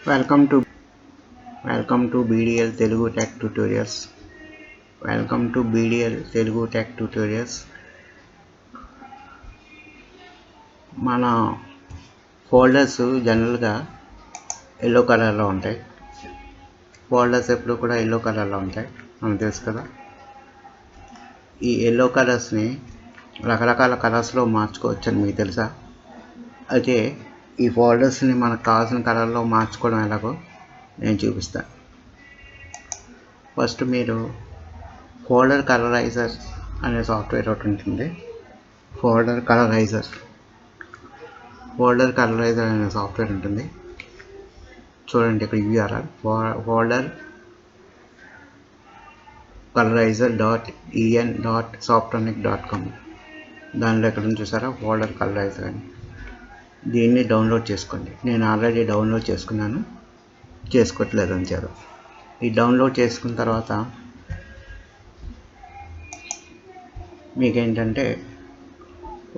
Welcome to BDL Telugu Tech Tutorials. Welcome to BDL Telugu Tech Tutorials. మన folders జనరల్గా yellow కలర్లో ఉంటాయి. Folders ఎప్పుడు కూడా ఎల్లో కలర్లో ఉంటాయి, మనకు తెలుసు కదా. ఈ ఎల్లో కలర్స్ని రకరకాల కలర్స్లో మార్చుకోవచ్చని మీకు తెలుసా? అయితే ఈ ఫోల్డర్స్ని మనకు కావాల్సిన కలర్లో మార్చుకోవడం ఎలాగో నేను చూపిస్తాను. ఫస్ట్ మీరు ఫోల్డర్ కలరైజర్ అనే సాఫ్ట్వేర్ ఒకటి ఉంటుంది. ఫోల్డర్ కలరైజర్ అనే సాఫ్ట్వేర్ ఉంటుంది. చూడండి, ఇక్కడ URL ఫోల్డర్ colorized.en.softonic.com. దానిలో ఎక్కడ చూసారా ఫోల్డర్ కలరైజర్ అని. దీన్ని డౌన్లోడ్ చేసుకోండి. నేను ఆల్రెడీ డౌన్లోడ్ చేసుకున్నాను, చేసుకోవట్లేదు అని చేద్దాం. ఈ డౌన్లోడ్ చేసుకున్న తర్వాత మీకేంటంటే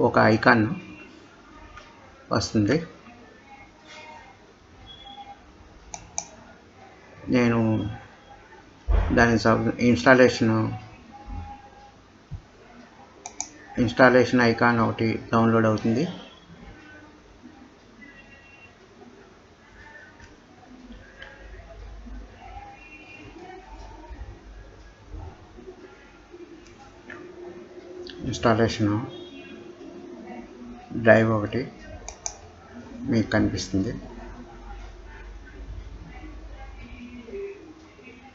ఒక ఐకాన్ వస్తుంది. నేను దాని ఇన్స్టాలేషన్ ఐకాన్ ఒకటి డౌన్లోడ్ అవుతుంది. ఇన్స్టాలేషన్ డ్రైవ్ ఒకటి మీకు కనిపిస్తుంది.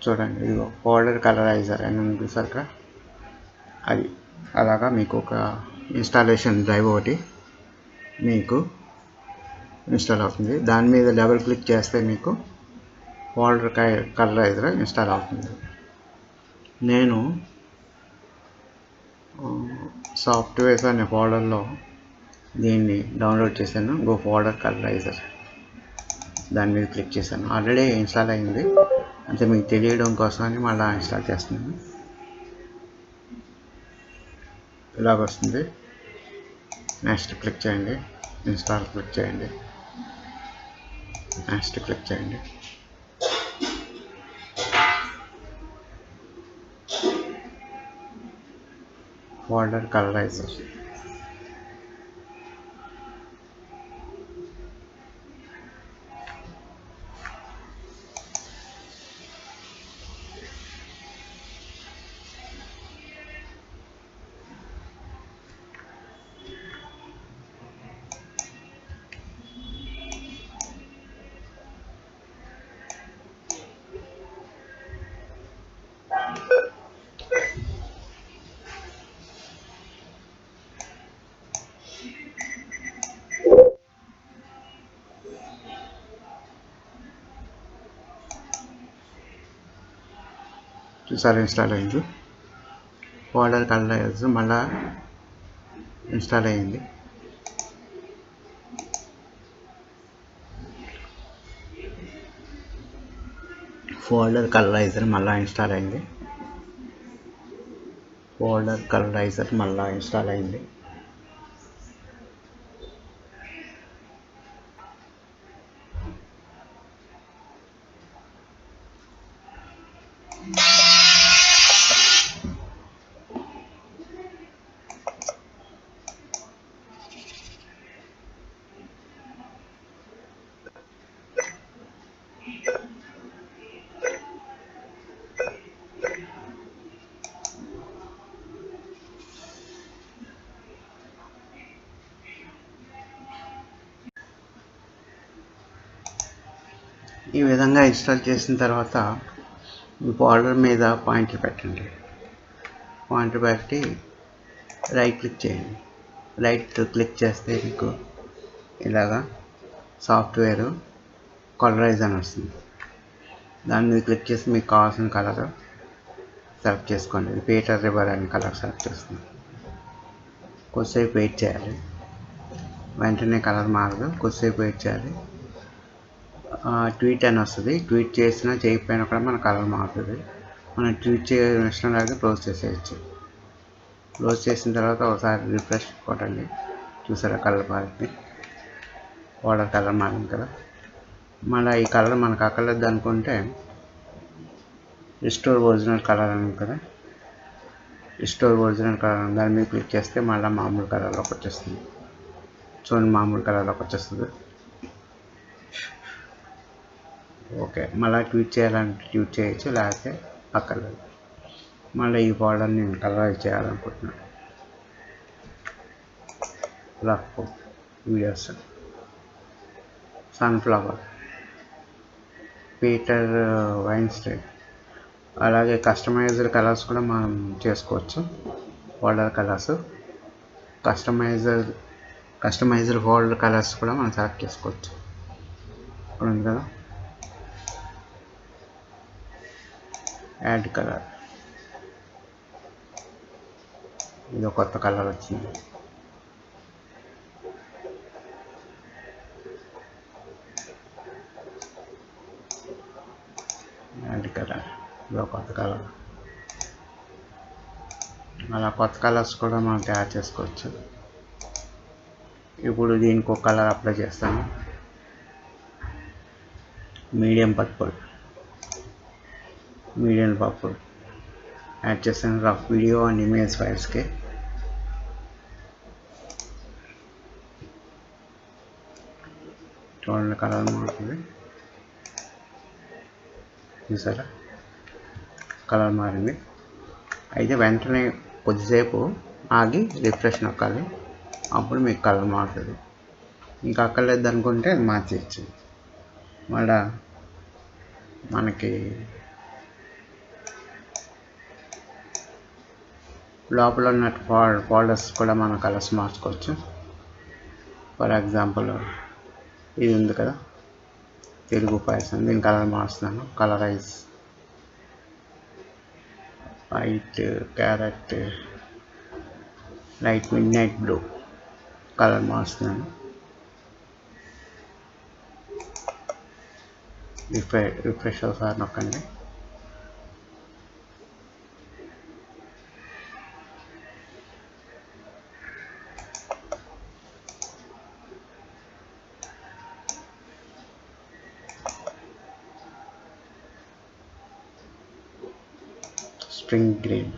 చూడండి, ఇదిగో ఫోల్డర్ కలరైజర్ అని ఉంది సార్. అది అలాగా మీకు ఒక ఇన్స్టాలేషన్ డ్రైవ్ ఒకటి మీకు ఇన్స్టాల్ అవుతుంది. దాని మీద డబుల్ క్లిక్ చేస్తే మీకు ఫోల్డర్ కలరైజర్ ఇన్స్టాల్ అవుతుంది. నేను సాఫ్ట్వేర్స్ అనే ఫోల్డర్లో దీన్ని డౌన్లోడ్ చేశాను. ఫోల్డర్ కలరైజర్ దాని మీద క్లిక్ చేశాను. ఆల్రెడీ ఇన్స్టాల్ అయింది, అంటే మీకు తెలియడం కోసమని మళ్ళీ ఇన్స్టాల్ చేస్తున్నాను. ఇలాగ వస్తుంది. నెక్స్ట్ క్లిక్ చేయండి, ఇన్స్టాల్ క్లిక్ చేయండి, నెక్స్ట్ క్లిక్ చేయండి. ఫోల్డర్ కలరైజర్ చూసారు, ఇన్స్టాల్ అయింది. ఫోల్డర్ కలరైజర్ మళ్ళా ఇన్స్టాల్ అయింది. ఫోల్డర్ కలరైజర్ మళ్ళీ ఇన్స్టాల్ అయింది. ఫోల్డర్ కలరైజర్ మళ్ళీ ఇన్స్టాల్ అయింది. ఈ విధంగా ఇన్స్టాల్ చేసిన తర్వాత ఫోల్డర్ మీద పాయింటర్ పెట్టండి. పాయింటర్ పెట్టి రైట్ క్లిక్ చేయండి. రైట్ క్లిక్ చేస్తే మీకు ఇలాగా సాఫ్ట్వేర్ కలరైజ్ అని వస్తుంది. దాని మీద క్లిక్ చేసి మీకు కావాల్సిన కలర్ సెలెక్ట్ చేసుకోండి. పీటర్ రివర్ అనే కలర్ సెలెక్ట్ చేస్తుంది. కొద్దిసేపు వెయిట్ చేయాలి, వెంటనే కలర్ మారదు. కొద్దిసేపు వెయిట్ చేయాలి. ట్వీట్ అని వస్తుంది. ట్వీట్ చేసినా చేయకపోయినా కూడా మన కలర్ మారుతుంది. మనం ట్వీట్ చేయడం ఇష్టం లేకపోతే క్లోజ్ చేసేయచ్చు. క్లోజ్ చేసిన తర్వాత ఒకసారి రిఫ్రెష్ కొట్టండి. చూసారా, కలర్ మారింది. ఫోల్డర్ కలర్ మారింది కదా. మళ్ళీ ఈ కలర్ మనకు అక్కర్లేదు అనుకుంటే రిస్టోర్ ఒరిజినల్ కలర్ అని కదా, రిస్టోర్ ఒరిజినల్ కలర్ దాని మీద క్లిక్ చేస్తే మళ్ళీ మామూలు కలర్లోకి వచ్చేస్తుంది. చూడండి, మామూలు కలర్లోకి వచ్చేస్తుంది. ఓకే, మళ్ళీ ట్వీట్ చేయాలంటే ట్వీట్ చేయొచ్చు, లేకపోతే అక్కర్లేదు. మళ్ళీ ఈ ఫోల్డర్ని నేను కలరైజ్ చేయాలనుకుంటున్నాను. Rough videos, sunflower, Peter Weinstein. అలాగే కస్టమైజ్డ్ కలర్స్ కూడా మనం చేసుకోవచ్చు. Folder colours, customised folder colours కూడా మనం సెలెక్ట్ చేసుకోవచ్చు. ఇక్కడ ఉంది కదా, యాడ్ కలర్. ఇది కొత్త కలర్ వచ్చింది. యాడ్ కలర్, ఇది కొత్త కలర్. అలా కొత్త కలర్స్ కూడా మనం తయారు చేసుకోవచ్చు. ఇప్పుడు దీనికి ఒక కలర్ అప్లై చేస్తాను. మీడియం పర్పుల్ యాడ్ చేస్తాను రఫ్ వీడియో అండ్ ఇమేజ్ ఫైల్స్కి. చూడండి, కలర్ మారుతుంది. చూసారా, కలర్ మారింది. అయితే వెంటనే కొద్దిసేపు ఆగి రిఫ్రెష్ నొక్కాలి, అప్పుడు మీకు కలర్ మారుతుంది. ఇంకా అక్కర్లేదు అనుకుంటే మార్చేయచ్చు. మళ్ళా మనకి లోపల ఉన్న ఫోల్డర్స్ కూడా మనం కలర్స్ మార్చుకోవచ్చు. ఫర్ ఎగ్జాంపుల్ ఇది ఉంది కదా, తెలుగు ఫైల్స్, దీని కలర్ మారుస్తున్నాను. Colourise, white, carrot, light midnight blue colour మారుస్తున్నాను. రిఫ్రెష్ ఒకసారి నొక్కండి. స్ప్రింగ్ గ్రీన్,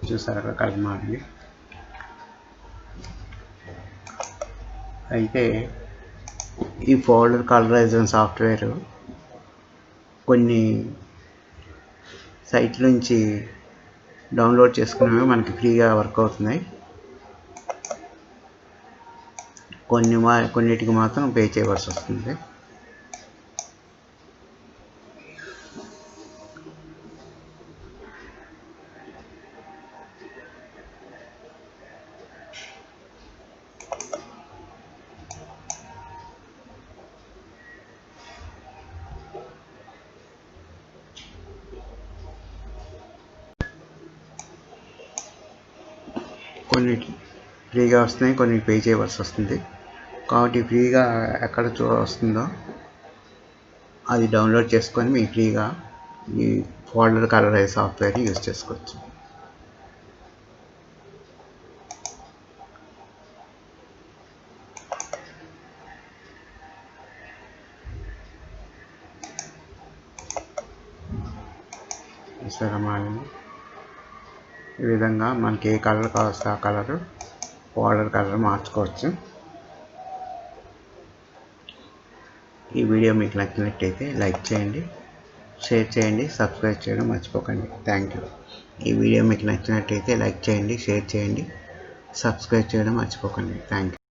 చూసారా కలర్ మారింది. అయితే ఈ ఫోల్డర్ కలరైజేషన్ సాఫ్ట్వేర్ కొన్ని సైట్ నుంచి డౌన్లోడ్ చేసుకునేవి మనకి ఫ్రీగా వర్క్ అవుతున్నాయి. కొన్నిటికి మాత్రం పే చేయవలసి వస్తుంది. కొన్నిటి ఫ్రీగా వస్తున్నాయి, కొన్ని పే చేయవలసి వస్తుంది. కాబట్టి ఫ్రీగా ఎక్కడ వస్తుందో అది డౌన్లోడ్ చేసుకొని మీ ఫ్రీగా ఈ ఫోల్డర్ కలరైజ్ సాఫ్ట్వేర్ని యూజ్ చేసుకోవచ్చు. ఈ విధంగా మనకి ఏ కలర్ కావస్తే ఆ కలర్ ఫోల్డర్ కలర్ మార్చుకోవచ్చు. ఈ వీడియో మీకు నచ్చినట్టయితే లైక్ చేయండి, షేర్ చేయండి, సబ్స్క్రైబ్ చేయడం మర్చిపోకండి. Thank you. ఈ వీడియో మీకు నచ్చినట్టయితే లైక్ చేయండి, షేర్ చేయండి, సబ్స్క్రైబ్ చేయడం మర్చిపోకండి. Thank you.